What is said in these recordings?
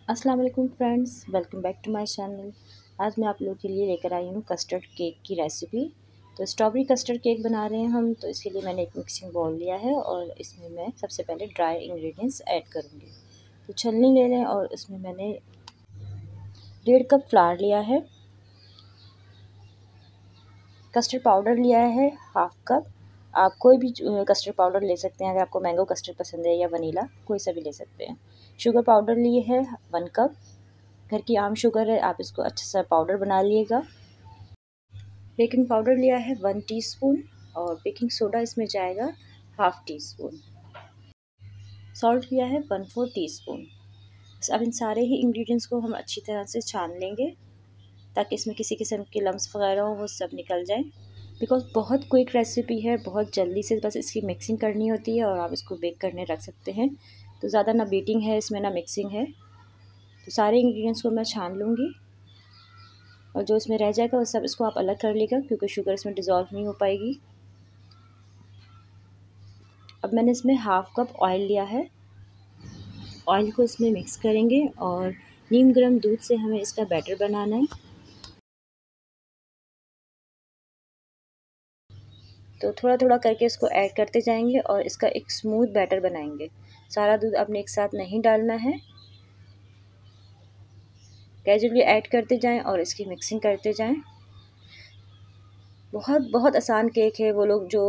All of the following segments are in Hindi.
अस्सलाम वालेकुम friends, welcome back to my channel. आज मैं आप लोगों के लिए लेकर आई हूँ कस्टर्ड केक की रेसिपी। तो स्ट्रॉबेरी कस्टर्ड केक बना रहे हैं हम, तो इसके लिए मैंने एक मिक्सिंग बाउल लिया है और इसमें मैं सबसे पहले ड्राई इंग्रेडिएंट्स ऐड करूँगी। तो छलनी ले लें और इसमें मैंने 1.5 कप फ्लावर लिया है, कस्टर्ड पाउडर लिया है 1/2 कप। आप कोई भी कस्टर्ड पाउडर ले सकते हैं, अगर आपको मैंगो कस्टर्ड पसंद है या वनीला कोई सा भी ले सकते हैं। शुगर पाउडर लिए है 1 कप, घर की आम शुगर है, आप इसको अच्छे से पाउडर बना लिएगा। बेकिंग पाउडर लिया है 1 टीस्पून और बेकिंग सोडा इसमें जाएगा 1/2 टीस्पून। सॉल्ट लिया है 1/4 टीस्पून। अब इन सारे ही इंग्रेडिएंट्स को हम अच्छी तरह से छान लेंगे ताकि इसमें किसी किस्म के लम्स वगैरह हो वो सब निकल जाए। बिकॉज बहुत क्विक रेसिपी है, बहुत जल्दी से बस इसकी मिक्सिंग करनी होती है और आप इसको बेक करने रख सकते हैं। तो ज़्यादा ना बीटिंग है इसमें ना मिक्सिंग है। तो सारे इंग्रेडिएंट्स को मैं छान लूँगी और जो इसमें रह जाएगा वो सब इसको आप अलग कर लीजिएगा क्योंकि शुगर इसमें डिज़ोल्व नहीं हो पाएगी। अब मैंने इसमें 1/2 कप ऑयल लिया है। ऑयल को इसमें मिक्स करेंगे और नीम गर्म दूध से हमें इसका बैटर बनाना है। तो थोड़ा थोड़ा करके इसको ऐड करते जाएंगे और इसका एक स्मूथ बैटर बनाएंगे। सारा दूध आपने एक साथ नहीं डालना है, ग्रेजुअली ऐड करते जाएं और इसकी मिक्सिंग करते जाएं। बहुत बहुत आसान केक है। वो लोग जो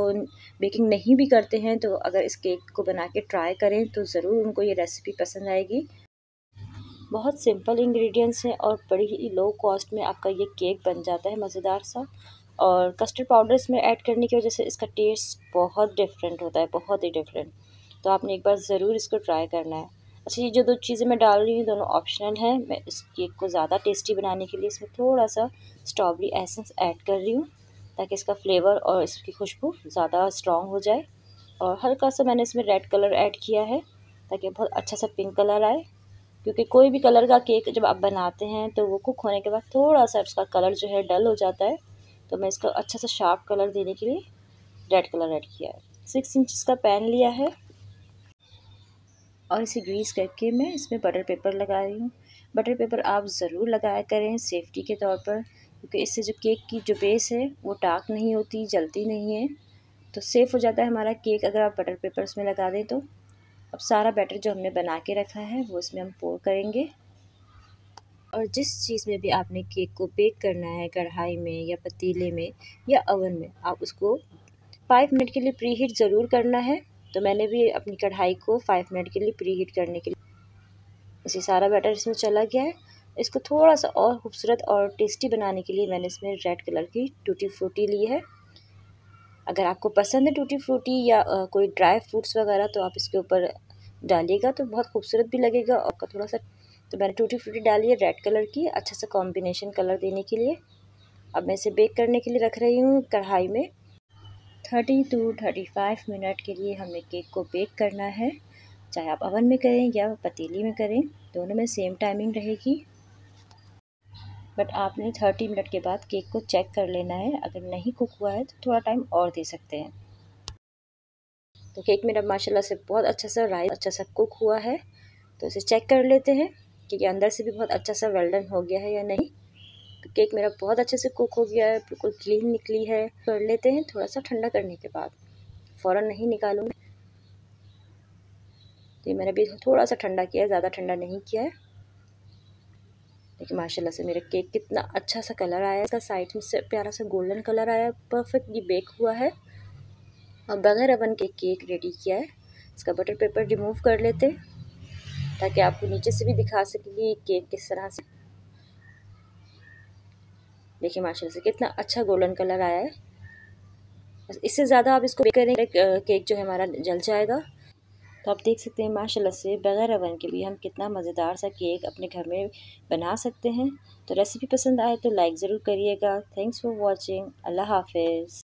बेकिंग नहीं भी करते हैं तो अगर इस केक को बना के ट्राई करें तो ज़रूर उनको ये रेसिपी पसंद आएगी। बहुत सिंपल इंग्रेडिएंट्स हैं और बड़ी ही लो कॉस्ट में आपका ये केक बन जाता है मज़ेदार सा। और कस्टर्ड पाउडर इसमें ऐड करने की वजह से इसका टेस्ट बहुत डिफरेंट होता है, बहुत ही डिफरेंट। तो आपने एक बार ज़रूर इसको ट्राई करना है। अच्छा, ये जो दो चीज़ें मैं डाल रही हूँ दोनों ऑप्शनल हैं। मैं इस केक को ज़्यादा टेस्टी बनाने के लिए इसमें थोड़ा सा स्ट्रॉबेरी एसेंस ऐड कर रही हूँ ताकि इसका फ्लेवर और इसकी खुशबू ज़्यादा स्ट्रॉन्ग हो जाए। और हल्का सा मैंने इसमें रेड कलर ऐड किया है ताकि बहुत अच्छा सा पिंक कलर आए, क्योंकि कोई भी कलर का केक जब आप बनाते हैं तो वो कुक होने के बाद थोड़ा सा उसका कलर जो है डल हो जाता है। तो मैं इसका अच्छा सा शार्प कलर देने के लिए रेड कलर ऐड किया है। 6 इंचेस का पैन लिया है और इसे ग्रीस करके मैं इसमें बटर पेपर लगा रही हूँ। बटर पेपर आप ज़रूर लगाया करें सेफ्टी के तौर पर, क्योंकि इससे जो केक की जो बेस है वो डार्क नहीं होती, जलती नहीं है, तो सेफ़ हो जाता है हमारा केक अगर आप बटर पेपर उसमें लगा दें तो। अब सारा बैटर जो हमने बना के रखा है वो इसमें हम पोर करेंगे। और जिस चीज़ में भी आपने केक को बेक करना है, कढ़ाई में या पतीले में या ओवन में, आप उसको 5 मिनट के लिए प्री हीट ज़रूर करना है। तो मैंने भी अपनी कढ़ाई को 5 मिनट के लिए प्री हीट करने के लिए इसे सारा बैटर इसमें चला गया है। इसको थोड़ा सा और खूबसूरत और टेस्टी बनाने के लिए मैंने इसमें रेड कलर की टूटी फ्रूटी ली है। अगर आपको पसंद है टूटी फ्रूटी या कोई ड्राई फ्रूट्स वगैरह तो आप इसके ऊपर डालिएगा तो बहुत खूबसूरत भी लगेगा। और थोड़ा सा तो मैंने टूटी फ्रूटी डाली है रेड कलर की, अच्छा सा कॉम्बिनेशन कलर देने के लिए। अब मैं इसे बेक करने के लिए रख रही हूँ कढ़ाई में। 30 to 35 मिनट के लिए हमें केक को बेक करना है, चाहे आप ओवन में करें या पतीली में करें, दोनों में सेम टाइमिंग रहेगी। बट आपने 30 मिनट के बाद केक को चेक कर लेना है, अगर नहीं कुक हुआ है तो थोड़ा टाइम और दे सकते हैं। तो केक मेरा माशाल्लाह से बहुत अच्छा सा राइस अच्छा सा कुक हुआ है। तो इसे चेक कर लेते हैं कि ये अंदर से भी बहुत अच्छा सा वेल डन हो गया है या नहीं। तो केक मेरा बहुत अच्छे से कुक हो गया है, बिल्कुल क्लीन निकली है। कर लेते हैं थोड़ा सा ठंडा करने के बाद, फ़ौरन नहीं निकालूंगी। तो ये मैंने भी थोड़ा सा ठंडा किया है, ज़्यादा ठंडा नहीं किया है। देखिए माशाल्लाह से मेरा केक कितना अच्छा सा कलर आया है, इसका साइड में से प्यारा सा गोल्डन कलर आया है, परफेक्टली बेक हुआ है। और बगैर ओवन के केक रेडी किया है। इसका बटर पेपर रिमूव कर लेते ताकि आपको नीचे से भी दिखा सके कि केक किस तरह से। देखिए माशाल्लाह से कितना अच्छा गोल्डन कलर आया है। बस इससे ज़्यादा आप इसको बेक करें केक जो है हमारा जल जाएगा। तो आप देख सकते हैं माशाल्लाह से बगैर ओवन के भी हम कितना मज़ेदार सा केक अपने घर में बना सकते हैं। तो रेसिपी पसंद आए तो लाइक ज़रूर करिएगा। Thanks for watching. अल्लाह हाफिज़।